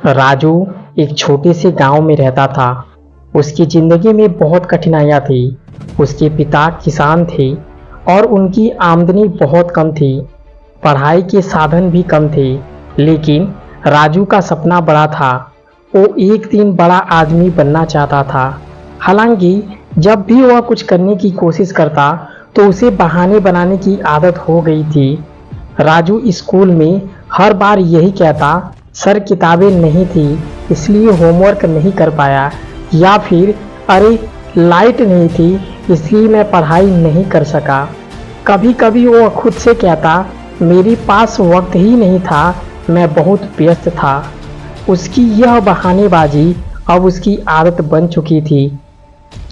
राजू एक छोटे से गांव में रहता था। उसकी जिंदगी में बहुत कठिनाइयां थी। उसके पिता किसान थे और उनकी आमदनी बहुत कम थी। पढ़ाई के साधन भी कम थे, लेकिन राजू का सपना बड़ा था। वो एक दिन बड़ा आदमी बनना चाहता था। हालांकि जब भी वह कुछ करने की कोशिश करता तो उसे बहाने बनाने की आदत हो गई थी। राजू स्कूल में हर बार यही कहता, सर किताबें नहीं थी इसलिए होमवर्क नहीं कर पाया, या फिर अरे लाइट नहीं थी इसलिए मैं पढ़ाई नहीं कर सका। कभी कभी वो खुद से कहता, मेरे पास वक्त ही नहीं था, मैं बहुत व्यस्त था। उसकी यह बहानेबाजी अब उसकी आदत बन चुकी थी।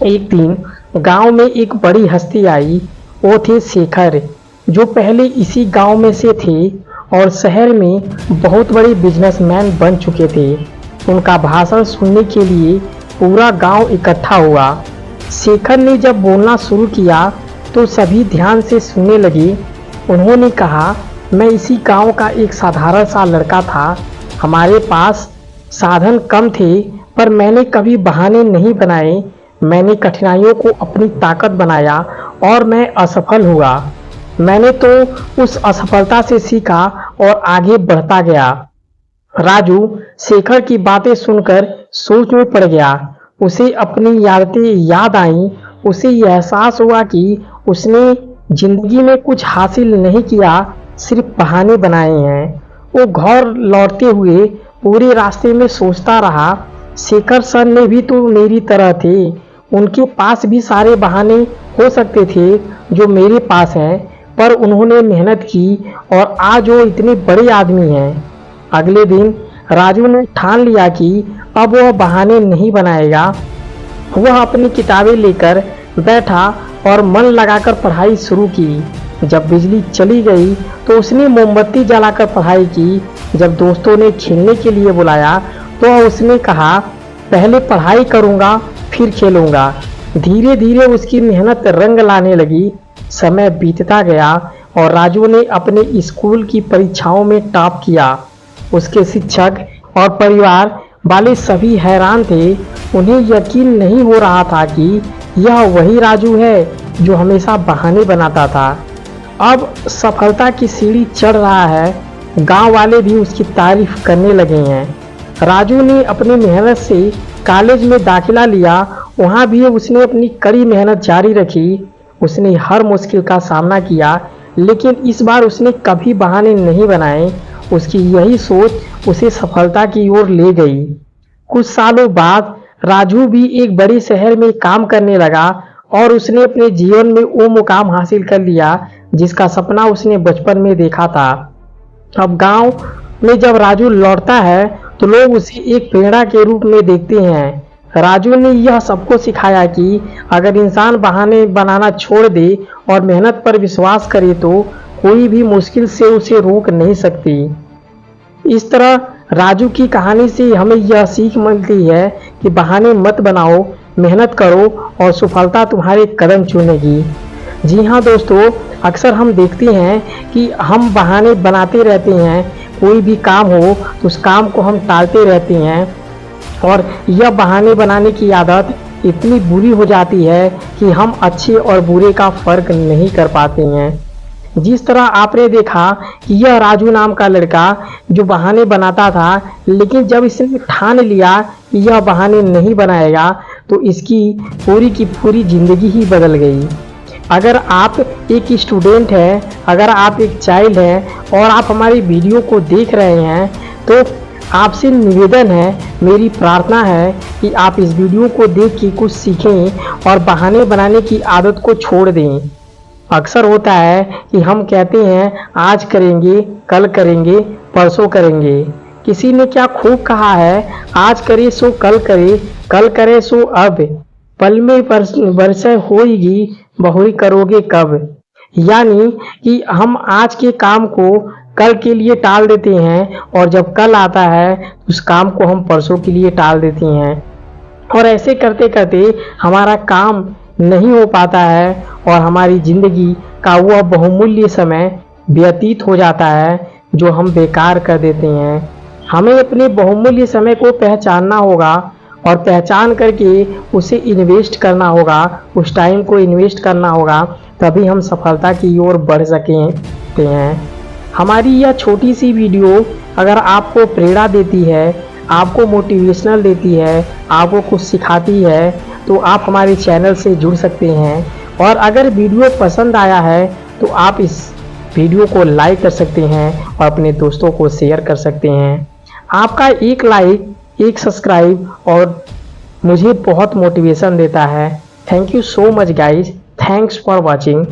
एक दिन गांव में एक बड़ी हस्ती आई। वो थे शेखर, जो पहले इसी गांव में से थे और शहर में बहुत बड़े बिजनेसमैन बन चुके थे। उनका भाषण सुनने के लिए पूरा गांव इकट्ठा हुआ। शेखर ने जब बोलना शुरू किया तो सभी ध्यान से सुनने लगे। उन्होंने कहा, मैं इसी गांव का एक साधारण सा लड़का था। हमारे पास साधन कम थे, पर मैंने कभी बहाने नहीं बनाए। मैंने कठिनाइयों को अपनी ताकत बनाया और मैं असफल हुआ। मैंने तो उस असफलता से सीखा और आगे बढ़ता गया। राजू शेखर की बातें सुनकर सोच में पड़ गया। उसे अपनी यादें याद आईं। उसे यह एहसास हुआ कि उसने जिंदगी में कुछ हासिल नहीं किया, सिर्फ बहाने बनाए हैं। वो घर लौटते हुए पूरे रास्ते में सोचता रहा, शेखर सर ने भी तो मेरी तरह थे। उनके पास भी सारे बहाने हो सकते थे जो मेरे पास हैं, पर उन्होंने मेहनत की और आज वो इतने बड़े आदमी हैं। अगले दिन राजू ने ठान लिया कि अब वह बहाने नहीं बनाएगा। वह अपनी किताबें लेकर बैठा और मन लगाकर पढ़ाई शुरू की। जब बिजली चली गई तो उसने मोमबत्ती जलाकर पढ़ाई की। जब दोस्तों ने खेलने के लिए बुलाया तो उसने कहा, पहले पढ़ाई करूँगा फिर खेलूँगा। धीरे धीरे उसकी मेहनत रंग लाने लगी। समय बीतता गया और राजू ने अपने स्कूल की परीक्षाओं में टॉप किया। उसके शिक्षक और परिवार वाले सभी हैरान थे। उन्हें यकीन नहीं हो रहा था कि यह वही राजू है जो हमेशा बहाने बनाता था। अब सफलता की सीढ़ी चढ़ रहा है। गांव वाले भी उसकी तारीफ करने लगे हैं। राजू ने अपनी मेहनत से कॉलेज में दाखिला लिया। वहाँ भी उसने अपनी कड़ी मेहनत जारी रखी। उसने हर मुश्किल का सामना किया, लेकिन इस बार उसने कभी बहाने नहीं बनाए। उसकी यही सोच उसे सफलता की ओर ले गई। कुछ सालों बाद राजू भी एक बड़े शहर में काम करने लगा और उसने अपने जीवन में वो मुकाम हासिल कर लिया जिसका सपना उसने बचपन में देखा था। अब गांव में जब राजू लौटता है तो लोग उसे एक प्रेरणा के रूप में देखते हैं। राजू ने यह सबको सिखाया कि अगर इंसान बहाने बनाना छोड़ दे और मेहनत पर विश्वास करे तो कोई भी मुश्किल से उसे रोक नहीं सकती। इस तरह राजू की कहानी से हमें यह सीख मिलती है कि बहाने मत बनाओ, मेहनत करो और सफलता तुम्हारे कदम चूमेगी। जी हाँ दोस्तों, अक्सर हम देखते हैं कि हम बहाने बनाते रहते हैं। कोई भी काम हो तो उस काम को हम टालते रहते हैं और यह बहाने बनाने की आदत इतनी बुरी हो जाती है कि हम अच्छे और बुरे का फर्क नहीं कर पाते हैं। जिस तरह आपने देखा कि यह राजू नाम का लड़का जो बहाने बनाता था, लेकिन जब इसने ठान लिया कि यह बहाने नहीं बनाएगा तो इसकी पूरी की पूरी जिंदगी ही बदल गई। अगर आप एक स्टूडेंट हैं, अगर आप एक चाइल्ड हैं और आप हमारी वीडियो को देख रहे हैं, तो आपसे निवेदन है, मेरी प्रार्थना है कि आप इस वीडियो को देख के कुछ सीखें और बहाने बनाने की आदत को छोड़ दें। अक्सर होता है कि हम कहते हैं आज करेंगे, कल करेंगे, परसों करेंगे। किसी ने क्या खूब कहा है, आज करे सो कल करे, कल करे सो अब, पल में वर्षा होगी, बहुरी करोगे कब। यानी कि हम आज के काम को कल के लिए टाल देते हैं और जब कल आता है उस काम को हम परसों के लिए टाल देते हैं और ऐसे करते करते हमारा काम नहीं हो पाता है और हमारी जिंदगी का वह बहुमूल्य समय व्यतीत हो जाता है जो हम बेकार कर देते हैं। हमें अपने बहुमूल्य समय को पहचानना होगा और पहचान करके उसे इन्वेस्ट करना होगा, उस टाइम को इन्वेस्ट करना होगा, तभी हम सफलता की ओर बढ़ सकते हैं। हमारी यह छोटी सी वीडियो अगर आपको प्रेरणा देती है, आपको मोटिवेशनल देती है, आपको कुछ सिखाती है, तो आप हमारे चैनल से जुड़ सकते हैं। और अगर वीडियो पसंद आया है तो आप इस वीडियो को लाइक कर सकते हैं और अपने दोस्तों को शेयर कर सकते हैं। आपका एक लाइक, एक सब्सक्राइब और मुझे बहुत मोटिवेशन देता है। Thank you so much guys, thanks for watching.